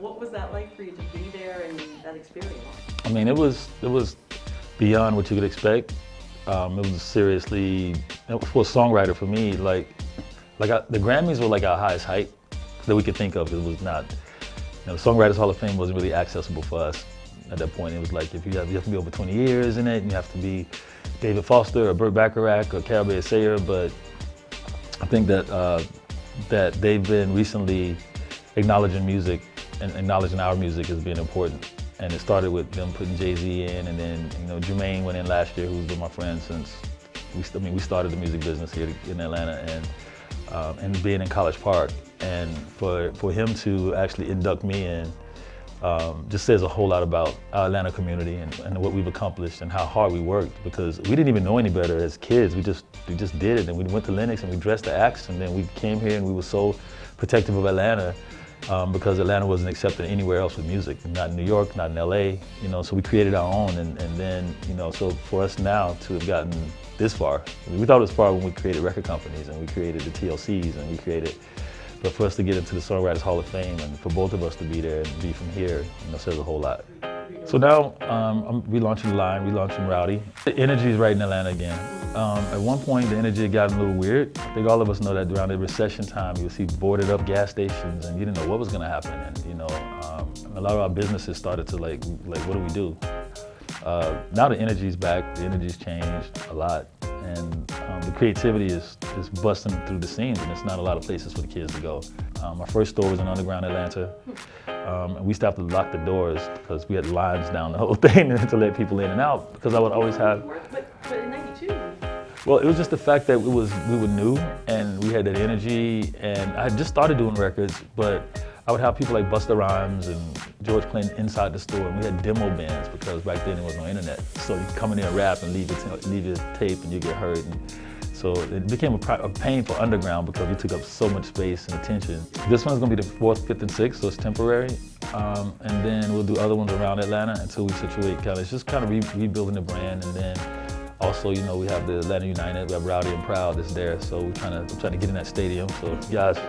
what was that like for you to be there and that experience? I mean, it was beyond what you could expect. It was seriously, for a songwriter, for me, the Grammys were like our highest height that we could think of. It was not, the Songwriters Hall of Fame wasn't really accessible for us at that point. It was like, if you have to be over 20 years in it, and you have to be David Foster or Burt Bacharach or Carol Bayer Sayer, but I think that they've been recently acknowledging music and acknowledging our music as being important. And it started with them putting Jay-Z in, and then Jermaine went in last year, who's been my friend since we started the music business here in Atlanta, and being in College Park, and for him to actually induct me in just says a whole lot about our Atlanta community and what we've accomplished and how hard we worked, because we didn't even know any better as kids. We just did it, and we went to Lenox and we dressed the acts, and then we came here and we were so protective of Atlanta. Because Atlanta wasn't accepted anywhere else with music, not in New York, not in LA, so we created our own, and then, so for us now to have gotten this far, we thought it was far when we created record companies and we created the TLCs and but for us to get into the Songwriters Hall of Fame and for both of us to be there and be from here, says a whole lot. So now I'm relaunching the line, relaunching Rowdy. The energy is right in Atlanta again. At one point, the energy had gotten a little weird. I think all of us know that around the recession time, you would see boarded up gas stations and you didn't know what was gonna happen. And a lot of our businesses started to like, what do we do? Now the energy's back, the energy's changed a lot. And the creativity is busting through the scenes, and it's not a lot of places for the kids to go. My first store was in underground Atlanta, and we used to have to lock the doors because we had lines down the whole thing to let people in and out, because I would always have... But in '92? Well, it was just the fact that we were new and we had that energy, and I had just started doing records, but I would have people like Busta Rhymes and George Clinton inside the store, and we had demo bands because back then there was no internet. So you come in there and rap and leave your tape and you get hurt. And so it became a pain for underground because we took up so much space and attention. This one's gonna be the 4th, 5th, and 6th, so it's temporary. And then we'll do other ones around Atlanta until we situate it's just kind of rebuilding the brand. And then also, we have the Atlanta United, we have Rowdy and Proud that's there, so we're trying to get in that stadium. So guys,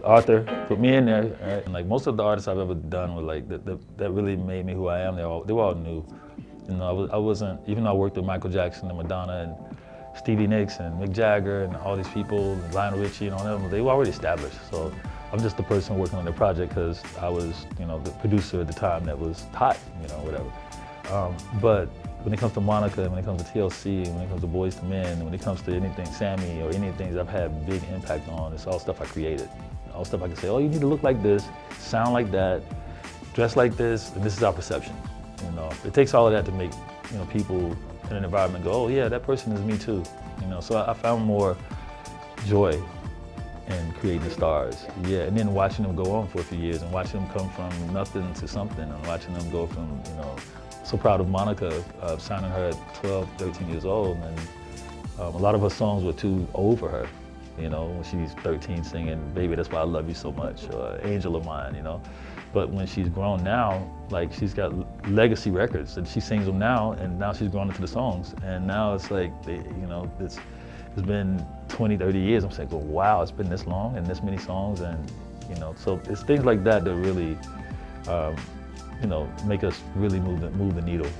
Arthur put me in there, right? And like most of the artists I've ever done were like that really made me who I am. They were all new. I wasn't, even though I worked with Michael Jackson and Madonna and Stevie Nicks and Mick Jagger and all these people, and Lionel Richie and all them, they were already established. So I'm just the person working on the project because I was, the producer at the time that was hot, whatever. But when it comes to Monica, when it comes to TLC, when it comes to Boyz II Men, when it comes to anything Sammy or anything that I've had big impact on, it's all stuff I created. All stuff I can say, oh, you need to look like this, sound like that, dress like this, and this is our perception. It takes all of that to make people in an environment go, oh yeah, that person is me too. So I found more joy in creating the stars. Yeah, and then watching them go on for a few years and watching them come from nothing to something, and watching them go from, so proud of Monica, signing her at 12, 13 years old, and a lot of her songs were too old for her. When she's 13 singing, Baby, That's Why I Love You So Much, or Angel of Mine, But when she's grown now, like she's got legacy records and she sings them now, and now she's grown into the songs. And now it's like, it's been 20, 30 years. I'm saying, wow, it's been this long and this many songs. And, so it's things like that that really, make us really move the needle.